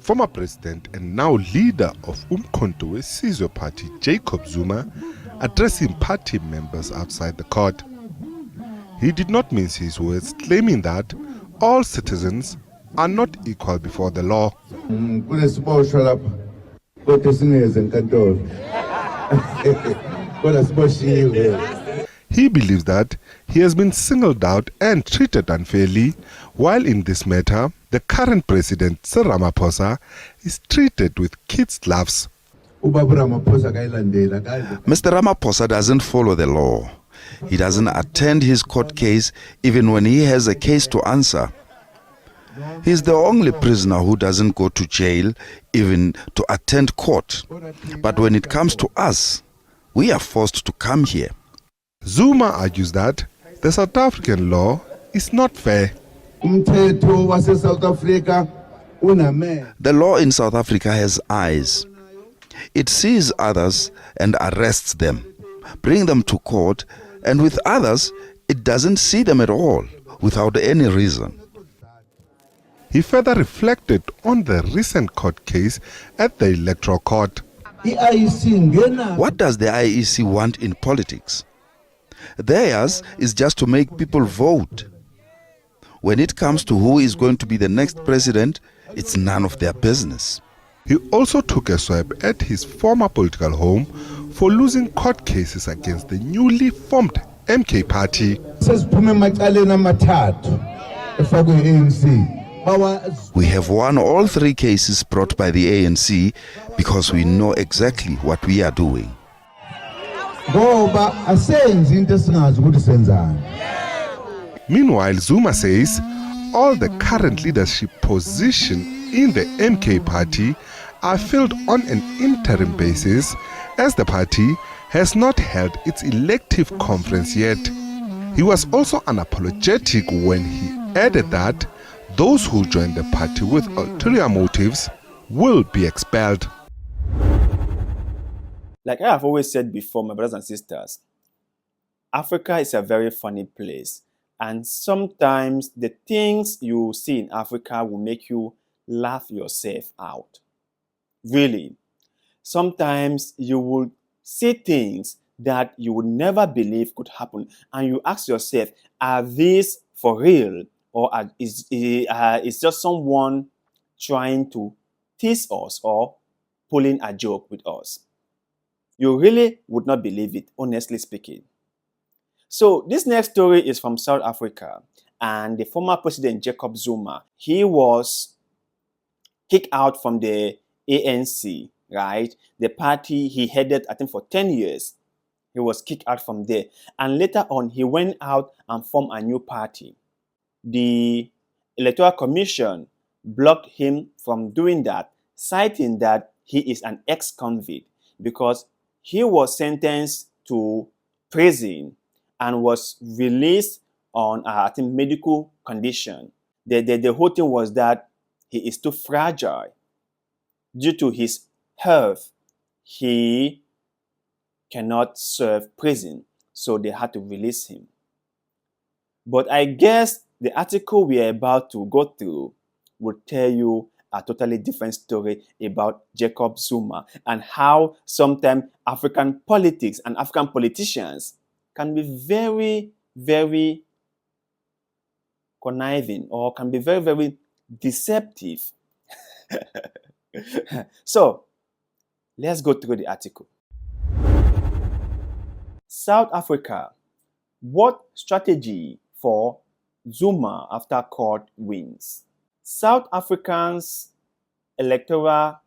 Former president and now leader of Umkhonto weSizwe Party, Jacob Zuma, addressing party members outside the court. He did not mince his words, claiming that all citizens are not equal before the law. He believes that he has been singled out and treated unfairly, while in this matter, the current president, Cyril Ramaphosa, is treated with kids' gloves. Mr. Ramaphosa doesn't follow the law. He doesn't attend his court case even when he has a case to answer. He's the only prisoner who doesn't go to jail even to attend court. But when it comes to us, we are forced to come here. Zuma argues that the South African law is not fair. The law in South Africa has eyes. It sees others and arrests them, brings them to court, and with others, it doesn't see them at all, without any reason. He further reflected on the recent court case at the Electoral Court. What does the IEC want in politics? Theirs is just to make people vote. When it comes to who is going to be the next president, it's none of their business. He also took a swipe at his former political home for losing court cases against the newly formed MK party. We have won all 3 cases brought by the ANC because we know exactly what we are doing. Meanwhile, Zuma says all the current leadership positions in the MK party are filled on an interim basis, as the party has not held its elective conference yet. He was also unapologetic when he added that those who join the party with ulterior motives will be expelled. Like I have always said before, my brothers and sisters, Africa is a very funny place. And sometimes the things you see in Africa will make you laugh yourself out. Really. Sometimes you will see things that you would never believe could happen. And you ask yourself, are these for real? Or is just someone trying to tease us or pulling a joke with us? You really would not believe it, honestly speaking. So this next story is from South Africa, and the former president Jacob Zuma, he was kicked out from the ANC, right? The party he headed, I think, for 10 years. He was kicked out from there. And later on, he went out and formed a new party. The Electoral Commission blocked him from doing that, citing that he is an ex-convict because he was sentenced to prison and was released on, I think, medical condition. The whole thing was that he is too fragile. Due to his health, he cannot serve prison, so they had to release him. But I guess the article we are about to go through will tell you a totally different story about Jacob Zuma and how sometimes African politics and African politicians can be very, very conniving or can be very, very deceptive. So, let's go through the article. South Africa. What strategy for Zuma after court wins? South Africa's Electoral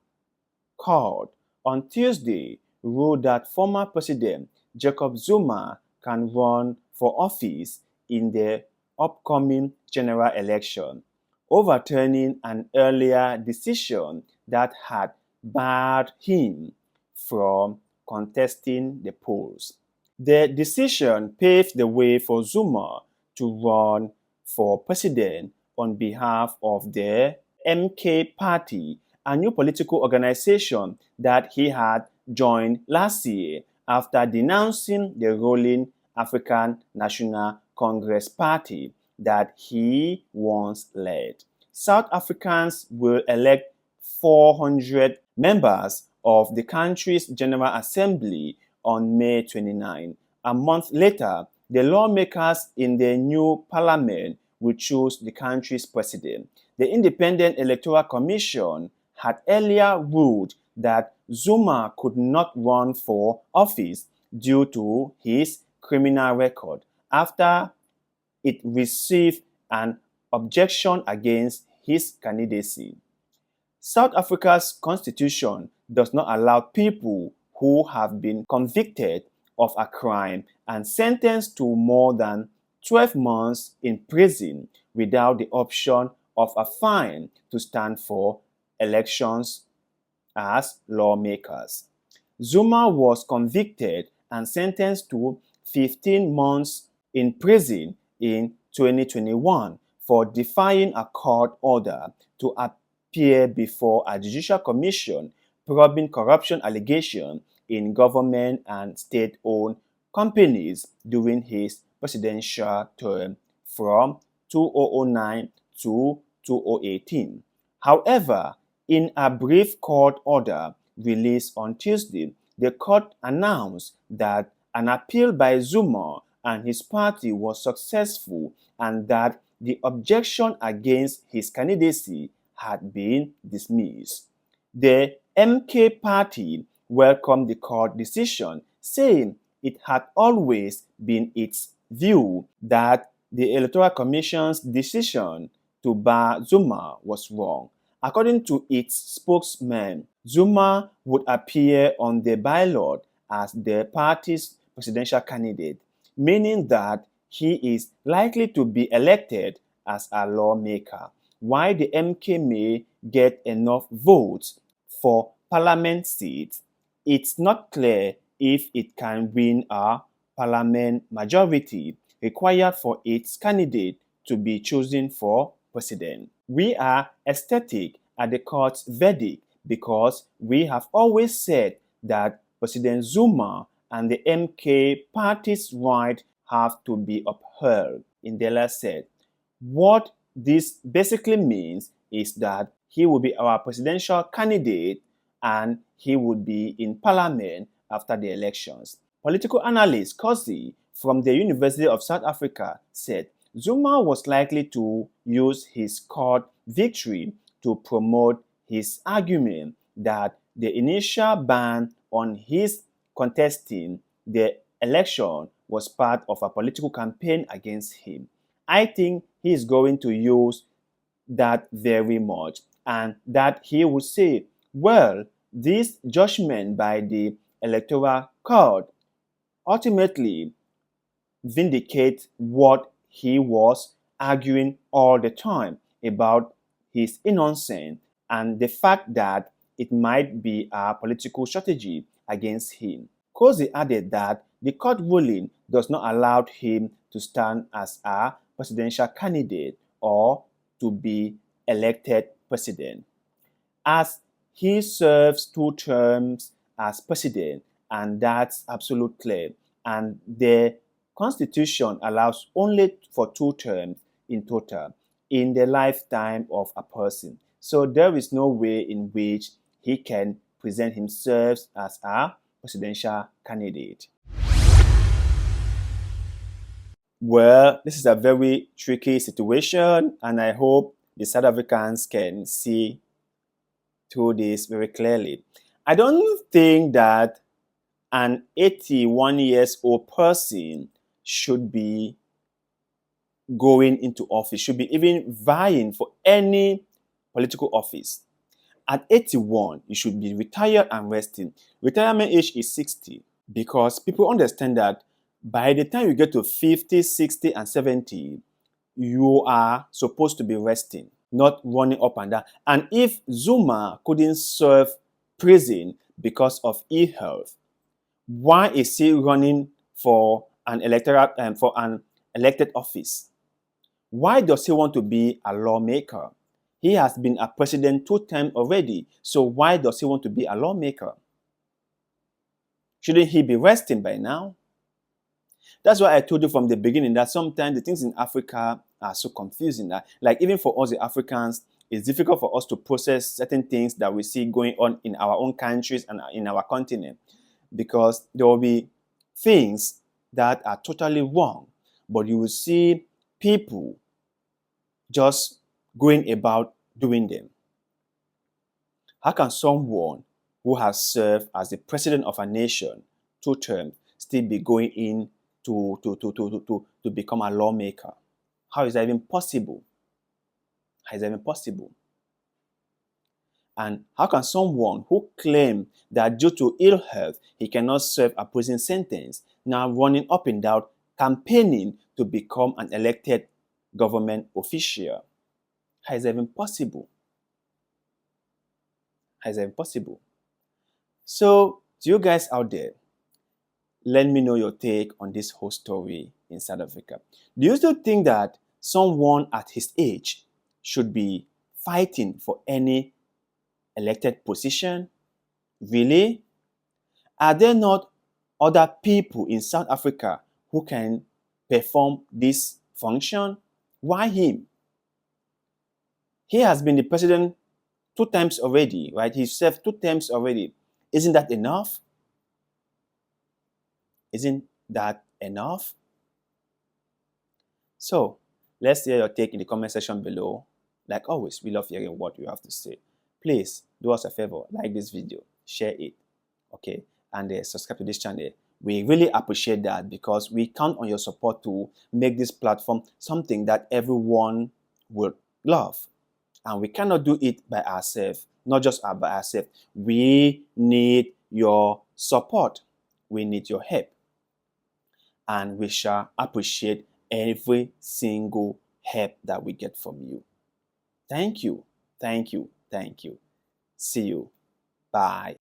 Court on Tuesday ruled that former President Jacob Zuma can run for office in the upcoming general election, overturning an earlier decision that had barred him from contesting the polls. The decision paved the way for Zuma to run for president on behalf of the MK party, a new political organization that he had joined last year after denouncing the ruling African National Congress party that he once led. South Africans will elect 400 members of the country's General Assembly on May 29. A month later, the lawmakers in the new parliament will choose the country's president. The Independent Electoral Commission had earlier ruled that Zuma could not run for office due to his criminal record after it received an objection against his candidacy. South Africa's constitution does not allow people who have been convicted of a crime and sentenced to more than 12 months in prison without the option of a fine to stand for elections as lawmakers. Zuma was convicted and sentenced to 15 months in prison in 2021 for defying a court order to appear before a judicial commission probing corruption allegations in government and state-owned companies during his presidential term from 2009 to 2018. However, in a brief court order released on Tuesday, the court announced that an appeal by Zuma and his party was successful and that the objection against his candidacy had been dismissed. The MK party welcomed the court decision, saying it had always been its view that the Electoral Commission's decision to bar Zuma was wrong. According to its spokesman, Zuma would appear on the ballot as the party's presidential candidate, meaning that he is likely to be elected as a lawmaker. While the MK may get enough votes for parliament seats, it's not clear if it can win a parliament majority required for its candidate to be chosen for president. We are ecstatic at the court's verdict because we have always said that President Zuma and the MK party's right have to be upheld, Indela said. What this basically means is that he will be our presidential candidate and he would be in parliament after the elections. Political analyst Kosi from the University of South Africa said Zuma was likely to use his court victory to promote his argument that the initial ban on his contesting the election was part of a political campaign against him. I think he is going to use that very much, and that he will say, well, this judgment by the Electoral Court ultimately vindicates what he was arguing all the time about his innocence and the fact that it might be a political strategy against him. Kosi added that the court ruling does not allow him to stand as a presidential candidate or to be elected president, as he serves 2 terms as president, and that's absolutely clear. And the Constitution allows only for 2 terms in total in the lifetime of a person. So there is no way in which he can present himself as a presidential candidate. Well, this is a very tricky situation, and I hope the South Africans can see through this very clearly. I don't think that an 81 years old person should be going into office, should be even vying for any political office. At 81, you should be retired and resting. Retirement age is 60 because people understand that by the time you get to 50, 60, and 70, you are supposed to be resting, not running up and down. And if Zuma couldn't serve prison because of ill health, why is he running for an elected office? Why does he want to be a lawmaker? He has been a president 2 times already, so why does he want to be a lawmaker? Shouldn't he be resting by now? That's why I told you from the beginning that sometimes the things in Africa are so confusing. That, like even for us, the Africans, It's difficult for us to process certain things that we see going on in our own countries and in our continent, because there will be things that are totally wrong, but you will see people just going about doing them. How can someone who has served as the president of a nation 2 terms still be going in to become a lawmaker? How is that even possible? How is that even possible? And how can someone who claimed that due to ill health he cannot serve a prison sentence now running up and down campaigning to become an elected government official? How is that even possible? How is that even possible? So, to you guys out there, let me know your take on this whole story in South Africa. Do you still think that someone at his age should be fighting for any elected position? Really? Are there not other people in South Africa who can perform this function? Why him? He has been the president 2 times already, right? He served 2 terms already. Isn't that enough? Isn't that enough? So, let's hear your take in the comment section below. Like always, we love hearing what you have to say. Please do us a favor, like this video, share it, okay? And subscribe to this channel. We really appreciate that, because we count on your support to make this platform something that everyone will love. And we cannot do it by ourselves, not just by ourselves. We need your support. We need your help. And we shall appreciate every single help that we get from you. Thank you. Thank you. Thank you. See you. Bye.